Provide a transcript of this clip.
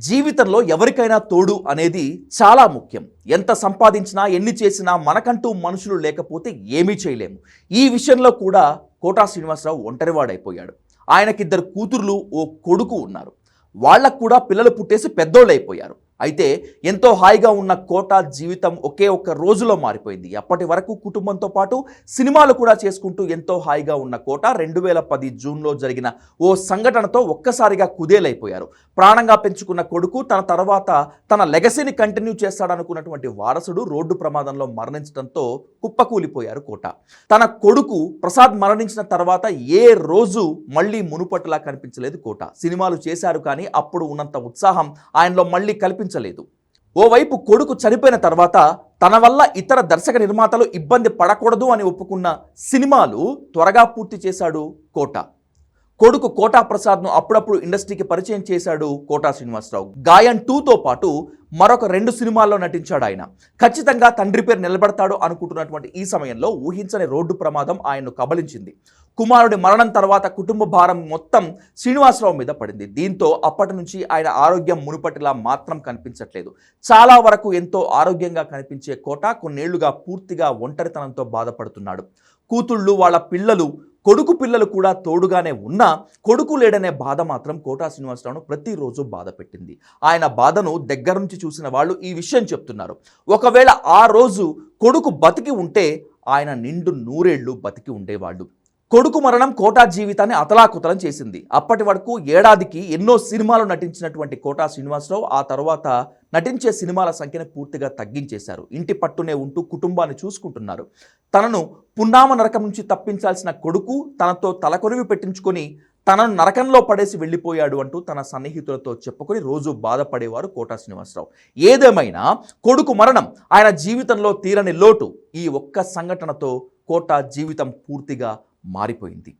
జీవితంలో ఎవరికైనా తోడు అనేది చాలా ముఖ్యం. ఎంత సంపాదించినా ఎన్ని చేసినా మనకంటూ మనుషులు లేకపోతే ఏమీ చేయలేము. ఈ విషయంలో కూడా కోటా శ్రీనివాసరావు ఒంటరివాడైపోయాడు. ఆయనకిద్దరు కూతుర్లు, ఓ కొడుకు ఉన్నారు. వాళ్ళకు కూడా పిల్లలు పుట్టేసి పెద్దోళ్ళు అయిపోయారు. అయితే ఎంతో హాయిగా ఉన్న కోటా జీవితం ఒకే ఒక్క రోజులో మారిపోయింది. అప్పటి వరకు కుటుంబంతో పాటు సినిమాలు కూడా చేసుకుంటూ ఎంతో హాయిగా ఉన్న కోటా 2010 జూన్లో జరిగిన ఓ సంఘటనతో ఒక్కసారిగా కుదేలైపోయారు. ప్రాణంగా పెంచుకున్న కొడుకు తన తర్వాత తన లెగసీని కంటిన్యూ చేస్తాడనుకున్నటువంటి వారసుడు రోడ్డు ప్రమాదంలో మరణించడంతో కుప్పకూలిపోయారు కోటా. తన కొడుకు ప్రసాద్ మరణించిన తర్వాత ఏ రోజు మళ్ళీ మునుపటిలా కనిపించలేదు కోటా. సినిమాలు చేశారు కానీ అప్పుడు ఉన్నంత ఉత్సాహం ఆయనలో మళ్ళీ కల్పించలేదు. ఓవైపు కొడుకు చనిపోయిన తర్వాత తన వల్ల ఇతర దర్శక నిర్మాతలు ఇబ్బంది పడకూడదు అని ఒప్పుకున్న సినిమాలు త్వరగా పూర్తి చేశాడు కోటా. కొడుకు కోటా ప్రసాద్ను అప్పుడప్పుడు ఇండస్ట్రీకి పరిచయం చేశాడు కోటా శ్రీనివాసరావు. గాయన్ 2తో పాటు మరొక 2 సినిమాల్లో నటించాడు ఆయన. ఖచ్చితంగా తండ్రి పేరు నిలబెడతాడు అనుకుంటున్నటువంటి ఈ సమయంలో ఊహించని రోడ్డు ప్రమాదం ఆయన్ను కబలించింది. కుమారుడి మరణం తర్వాత కుటుంబ భారం మొత్తం శ్రీనివాసరావు మీద పడింది. దీంతో అప్పటి నుంచి ఆయన ఆరోగ్యం మునుపటిలా మాత్రం కనిపించట్లేదు. చాలా వరకు ఎంతో ఆరోగ్యంగా కనిపించే కోటా కొన్నేళ్లుగా పూర్తిగా ఒంటరితనంతో బాధపడుతున్నాడు. కూతుళ్ళు, వాళ్ళ పిల్లలు, కొడుకు పిల్లలు కూడా తోడుగానే ఉన్నా కొడుకు లేడనే బాధ మాత్రం కోటా శ్రీనివాసరావును ప్రతిరోజు బాధ పెట్టింది. ఆయన బాధను దగ్గర నుంచి చూసిన వాళ్ళు ఈ విషయం చెప్తున్నారు. ఒకవేళ ఆ రోజు కొడుకు బతికి ఉంటే ఆయన నిండు 100 ఏళ్లు బతికి ఉండేవాళ్ళు. కొడుకు మరణం కోటా జీవితాన్ని అతలాకుతలం చేసింది. అప్పటి వరకు ఏడాదికి ఎన్నో సినిమాలు నటించినటువంటి కోటా శ్రీనివాసరావు ఆ తర్వాత నటించే సినిమాల సంఖ్యను పూర్తిగా తగ్గించేశారు. ఇంటి పట్టునే ఉంటూ కుటుంబాన్ని చూసుకుంటున్నారు. తనను పున్నామ నరకం నుంచి తప్పించాల్సిన కొడుకు తనతో తలకొరివి పెట్టించుకొని తనను నరకంలో పడేసి వెళ్ళిపోయాడు అంటూ తన సన్నిహితులతో చెప్పుకొని రోజు బాధపడేవారు కోటా శ్రీనివాసరావు. ఏదేమైనా కొడుకు మరణం ఆయన జీవితంలో తీరని లోటు. ఈ ఒక్క సంఘటనతో కోటా జీవితం పూర్తిగా మారిపోయింది.